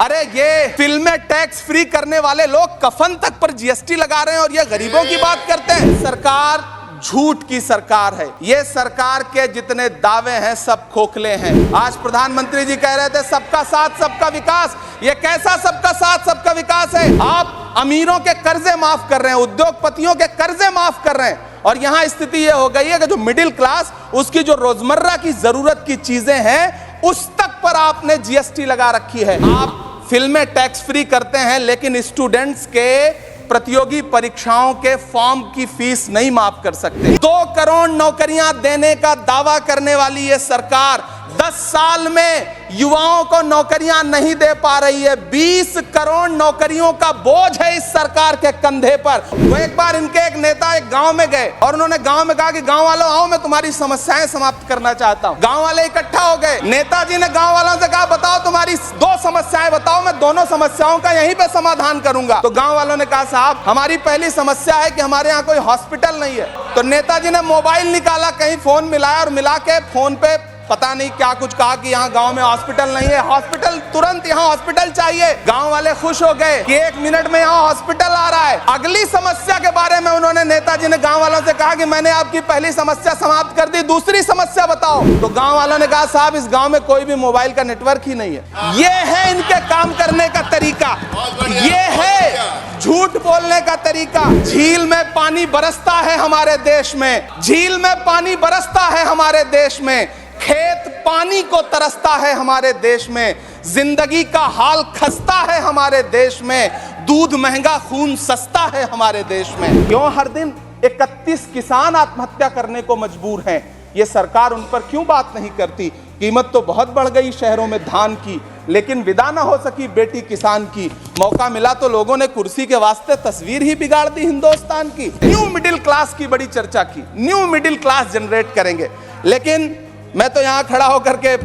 अरे ये फिल्में टैक्स फ्री करने वाले लोग कफन तक पर जीएसटी लगा रहे हैं और ये गरीबों की बात करते हैं। सरकार झूठ की सरकार है। ये सरकार के जितने दावे हैं सब खोखले हैं। आज प्रधानमंत्री जी कह रहे थे सबका साथ सबका विकास। ये कैसा सबका साथ सबका विकास है? आप अमीरों के कर्जे माफ कर रहे हैं, उद्योगपतियों के कर्जे माफ कर रहे हैं और यहां स्थिति ये हो गई है कि जो मिडिल क्लास, उसकी जो रोजमर्रा की जरूरत की चीजें हैं उस तक पर आपने जीएसटी लगा रखी है। आप फिल्में टैक्स फ्री करते हैं लेकिन स्टूडेंट्स के प्रतियोगी परीक्षाओं के फॉर्म की फीस नहीं माफ कर सकते। 2 करोड़ नौकरियां देने का दावा करने वाली ये सरकार 10 साल में युवाओं को नौकरियां नहीं दे पा रही है। 20 करोड़ नौकरियों का बोझ है इस सरकार के कंधे पर। वो एक बार इनके एक नेता एक गांव में गए और उन्होंने गांव में कहा कि गांव वालों आओ, मैं तुम्हारी समस्याएं समाप्त करना चाहता हूं। गांव वाले इकट्ठा हो गए। नेताजी ने गांव वालों से कहा बताओ तुम्हारी 2 समस्याएं बताओ, मैं दोनों समस्याओं का यहीं पे समाधान करूंगा। तो गांव वालों ने कहा साहब हमारी पहली समस्या है कि हमारे यहाँ कोई हॉस्पिटल नहीं है। तो नेताजी ने मोबाइल निकाला, कहीं फोन मिलाया और मिला के फोन पे पता नहीं क्या कुछ कहा कि यहाँ गांव में हॉस्पिटल नहीं है। हॉस्पिटल, तुरंत यहाँ हॉस्पिटल चाहिए। गांव वाले खुश हो गए कि 1 मिनट में यहाँ हॉस्पिटल आ रहा है। अगली समस्या के बारे में उन्होंने, नेताजी ने गांव वालों से कहा कि मैंने आपकी पहली समस्या समाप्त कर दी, दूसरी समस्या बताओ। तो गांव वालों ने कहा साहब इस गांव में कोई भी मोबाइल का नेटवर्क ही नहीं है। ये है इनके काम करने का तरीका, ये है झूठ बोलने का तरीका। झील में पानी बरसता है हमारे देश में, झील में पानी बरसता है हमारे देश में, खेत पानी को तरसता है हमारे देश में, जिंदगी का हाल खस्ता है हमारे देश में, दूध महंगा खून सस्ता है हमारे देश में। क्यों हर दिन 31 किसान आत्महत्या करने को मजबूर हैं? ये सरकार उन पर क्यों बात नहीं करती? कीमत तो बहुत बढ़ गई शहरों में धान की, लेकिन विदा ना हो सकी बेटी किसान की। मौका मिला तो लोगों ने कुर्सी के वास्ते तस्वीर ही बिगाड़ दी हिंदुस्तान की। न्यू मिडिल क्लास की बड़ी चर्चा की, न्यू मिडिल क्लास जनरेट करेंगे, लेकिन मैं तो यहां खड़ा होकर के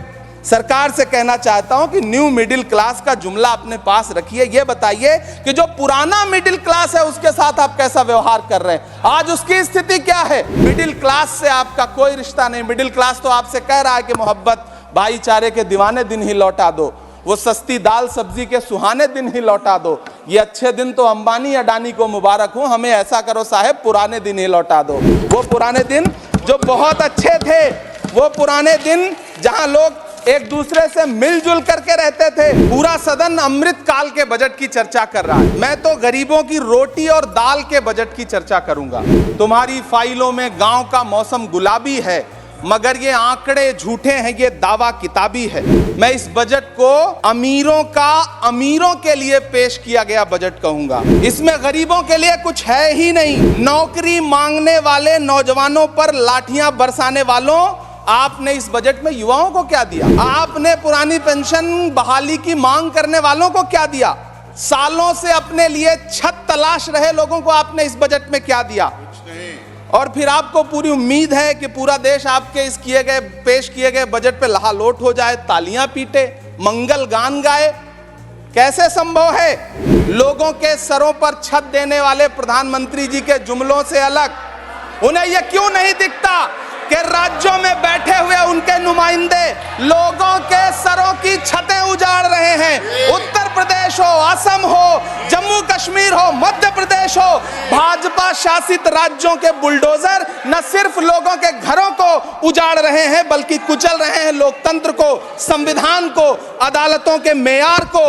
सरकार से कहना चाहता हूं कि न्यू मिडिल क्लास का जुमला अपने पास रखिए। ये बताइए कि जो पुराना मिडिल क्लास है उसके साथ आप कैसा व्यवहार कर रहे हैं? आज उसकी स्थिति क्या है? मिडिल क्लास से आपका कोई रिश्ता नहीं। मिडिल क्लास तो आपसे कह रहा है कि मोहब्बत भाईचारे के दीवाने दिन ही लौटा दो, वो सस्ती दाल सब्जी के सुहाने दिन ही लौटा दो। ये अच्छे दिन तो अंबानी अडानी को मुबारक हो, हमें ऐसा करो साहब पुराने दिन ही लौटा दो। वो पुराने दिन जो बहुत अच्छे थे, वो पुराने दिन जहां लोग एक दूसरे से मिलजुल करके रहते थे। पूरा सदन अमृत काल के बजट की चर्चा कर रहा है, मैं तो गरीबों की रोटी और दाल के बजट की चर्चा करूंगा। तुम्हारी फाइलों में गांव का मौसम गुलाबी है, मगर ये आंकड़े झूठे हैं, ये दावा किताबी है। मैं इस बजट को अमीरों के लिए पेश किया गया बजट कहूंगा। इसमें गरीबों के लिए कुछ है ही नहीं। नौकरी मांगने वाले नौजवानों पर लाठियां बरसाने वालों, आपने इस बजट में युवाओं को क्या दिया? आपने पुरानी पेंशन बहाली की मांग करने वालों को क्या दिया? सालों से अपने लिए छत तलाश रहे लोगों को आपने इस बजट में क्या दिया? और फिर आपको पूरी उम्मीद है कि पूरा देश आपके इस पेश किए गए बजट पे लहालोट हो जाए, तालियां पीटे, मंगल गान गाए। कैसे संभव है? लोगों के सरों पर छत देने वाले प्रधानमंत्री जी के जुमलों से अलग उन्हें यह क्यों नहीं दिखता कि राज्यों में बैठे हुए उनके नुमाइंदे लोगों के सरों की छतें उजाड़ रहे हैं? उत्तर प्रदेश हो, असम हो, जम्मू कश्मीर हो, मध्य प्रदेश हो, भाजपा शासित राज्यों के बुलडोजर न सिर्फ लोगों के घरों को उजाड़ रहे हैं बल्कि कुचल रहे हैं लोकतंत्र को, संविधान को, अदालतों के मेयार को।